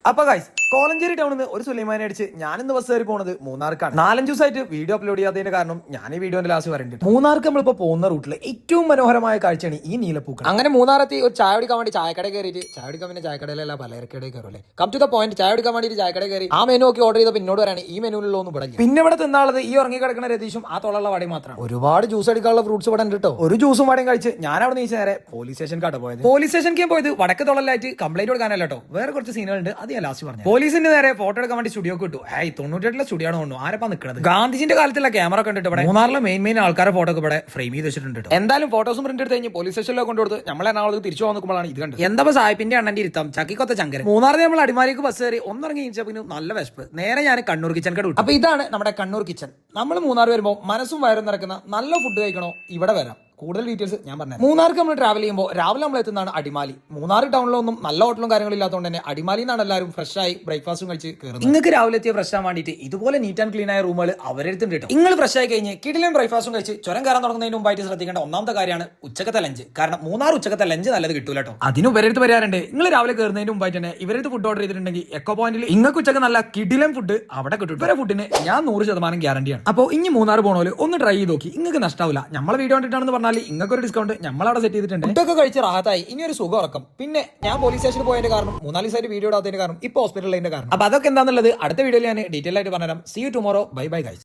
അപ്പൊ ഗൈസ് കോലഞ്ചേരി ടൗണിൽ നിന്ന് ഒരു സുലൈമാനെ അടിച്ച് ഞാനിന്ന് ബസ് കയറി പോണത് മൂന്നാർക്കാണ്. 4-5 ദിവസമായിട്ട് വീഡിയോ അപ്ലോഡ് ചെയ്യാത്തതിന്റെ കാരണം ഞാൻ ഈ വീഡിയോന്റെ ലാസ്റ്റ് പറയുന്നുണ്ട്. മൂന്നാർക്ക് നമ്മളിപ്പോ പോകുന്ന റൂട്ടിൽ ഏറ്റവും മനോഹരമായ കാഴ്ചയാണ് ഈ നീലപ്പൂക്കൾ. അങ്ങനെ മൂന്നാറെത്തി ഒരു ചായ കുടിക്കാൻ വേണ്ടി ചായക്കട കയറിയിട്ട് ചായ കുടിക്കാൻ പിന്നെ ചായക്കടയിലല്ല പലചരക്കടയിൽ കയറുമല്ലേ. കം ടു ദ പോയിന്റ്, ചായ കുടിക്കാൻ വേണ്ടി ചായക്കട കയറി ആ മെനു ഒക്കെ ഓർഡർ ചെയ്ത പിന്നോട് വരാണ് ഈ മെനുവിലുള്ളൊന്നും ഇവിടെ. പിന്നെ ഇവിടെ തിന്നാളത് ഈ ഉറങ്ങി കിടക്കുന്ന രതീഷും ആ തൊള്ള വടയും മാത്രമാണ്. ഒരുപാട് ജ്യൂസ് അടിക്കാനുള്ള ഫ്രൂട്ട്സ് ഇവിടെ ഉണ്ട് കേട്ടോ. ഒരു ജ്യൂസും വടയും കഴിച്ച് ഞാൻ അവിടെ നീച്ച് നേരെ പോലീസ് സ്റ്റേഷൻ കട പോയത്. പോലീസ് സ്റ്റേഷനിലേക്ക് പോയത് വടക്ക് തൊള്ളലായിട്ട് കംപ്ലൈന്റ് കൊടുക്കാനല്ല കേട്ടോ, വേറെ കുറച്ച് സീനുകളുണ്ട്, അത് ഞാൻ ലാസ്റ്റ് പറഞ്ഞു. പോലീസിന്റെ നേരെ ഫോട്ടോ എടുക്കാൻ വേണ്ടി സ്റ്റുഡിയോ കിട്ടും. 98 സ്റ്റുഡിയോ ആണ് കൊണ്ടു ആരപ്പാ നിൽക്കുന്നത്. ഗാന്ധിജിന്റെ കാലത്തുള്ള ക്യാമറ കണ്ടിട്ട് ഇവിടെ മൂന്നാറിലെ മെയിൻ ആൾക്കാരെ ഫോട്ടോ ഒക്കെ ഇവിടെ ഫ്രെയിം ചെയ്ത് വെച്ചിട്ടുണ്ട്. എന്തായാലും ഫോട്ടോസും പ്രിന്റ് എടുത്ത് കഴിഞ്ഞ് പോലീസ് സ്റ്റേഷനിലേക്ക് കൊണ്ടുകൊടുത്ത് നമ്മളെ എറണാകുളത്ത് തിരിച്ചു നോക്കുമ്പോഴാണ് ഇത് കണ്ടത്. എന്താ സാഹിബിന്റെ അണ്ണന്റെ ഇരുത്തം ചക്കിക്കൊത്ത ചങ്കരൻ. മൂന്നാറിൽ നമ്മൾ അടിമാലിക്ക് ബസ് കയറി ഒന്നിറങ്ങി പിന്നെ നല്ല വിശപ്പ്. നേരെ ഞാൻ കണ്ണൂർ കിച്ചൺ കട വിട്ടു. അപ്പൊ ഇതാണ് നമ്മുടെ കണ്ണൂർ കിച്ചൺ. നമ്മൾ മൂന്നാർ വരുമ്പോൾ മനസ്സും വയറും നിറക്കുന്ന നല്ല ഫുഡ് കഴിക്കണോ ഇവിടെ വരാം. കൂടുതൽ ഡീറ്റെയിൽസ് ഞാൻ പറഞ്ഞു. മൂന്നാർക്ക് നമ്മൾ ട്രാവൽ ചെയ്യുമ്പോൾ രാവിലെ നമ്മൾ എത്തുന്നതാണ് അടിമാലി. മൂന്നാർ ടൗണിലൊന്നും നല്ല ഹോട്ടലും കാര്യങ്ങളും ഇല്ലാത്തതുകൊണ്ട് തന്നെ അടിമാലിയിൽ നിന്നാണ് എല്ലാവരും ഫ്രഷ് ആയി ബ്രേക്ക്ഫാസ്റ്റും കഴിച്ച് കയറുന്നത്. നിങ്ങൾക്ക് രാവിലെ എത്തിയ ഫ്രഷ് ആവാൻ വേണ്ടിയിട്ട് ഇതുപോലെ നീറ്റ് ആൻഡ് ക്ലീൻ ആയ റൂമുകൾ അവരെടുത്തുണ്ട് കേട്ടോ. നിങ്ങൾ ഫ്രഷ് ആയി കഴിഞ്ഞ് കിടിലൻ ബ്രേക്ക്ഫാസ്റ്റും കഴിച്ച് ചുരം കയറാൻ തുടങ്ങുന്നതിന് മുമ്പായിട്ട് ശ്രദ്ധിക്കേണ്ട ഒന്നാമത്തെ കാര്യമാണ് ഉച്ചക്കത്തെ ലഞ്ച്. കാരണം മൂന്നാർ ഉച്ചക്കത്തെ ലഞ്ച് നല്ലത് കിട്ടൂല കേട്ടോ. അതിന് ഇവരെടുത്ത് വരാറുണ്ട്. നിങ്ങൾ രാവിലെ കയറുന്നതിന് മുമ്പായിട്ട് തന്നെ ഇവരെടുത്ത് ഫുഡ് ഓർഡർ ചെയ്തിട്ടുണ്ടെങ്കിൽ എക്കോ പോയിന്റിൽ നിങ്ങൾക്ക് ഉച്ചക്ക് നല്ല കിടിലൻ ഫുഡ് അവിടെ കിട്ടും. ഇവരെ ഫുഡിന് ഞാൻ 100% ഗ്യാരണ്ടിയാണ്. അപ്പോൾ ഇനി മൂന്നാർ പോണോല് ഒന്ന് ട്രൈ ചെയ്ത് നോക്കി, നിങ്ങൾക്ക് നഷ്ടാവില്ല. നമ്മളെ വീഡിയോ കണ്ടിട്ടാണെന്ന് പറഞ്ഞാൽ നിങ്ങൾക്ക് ഒരു ഡിസ്കൗണ്ട് നമ്മളവിടെ സെറ്റ് ചെയ്തിട്ടുണ്ട്. ഫുഡൊക്കെ കഴിച്ച് റാഹത്തായി ഇനി ഒരു സുഖം ഉറക്കം. പിന്നെ ഞാൻ പോലീസ് സ്റ്റേഷനിൽ പോയതിന്റെ കാരണം 3-4 ദിവസമായിട്ട് വീഡിയോ ഇടാത്തതിന്റെ കാരണം ഇപ്പൊ ഹോസ്പിറ്റലിന്റെ കാരണം. അപ്പൊ അതൊക്കെ എന്താണെന്നുള്ളത് അടുത്ത വീഡിയോയിൽ ഞാൻ ഡീറ്റെയിൽ ആയിട്ട് പറഞ്ഞുതരാം. See you tomorrow. Bye bye guys.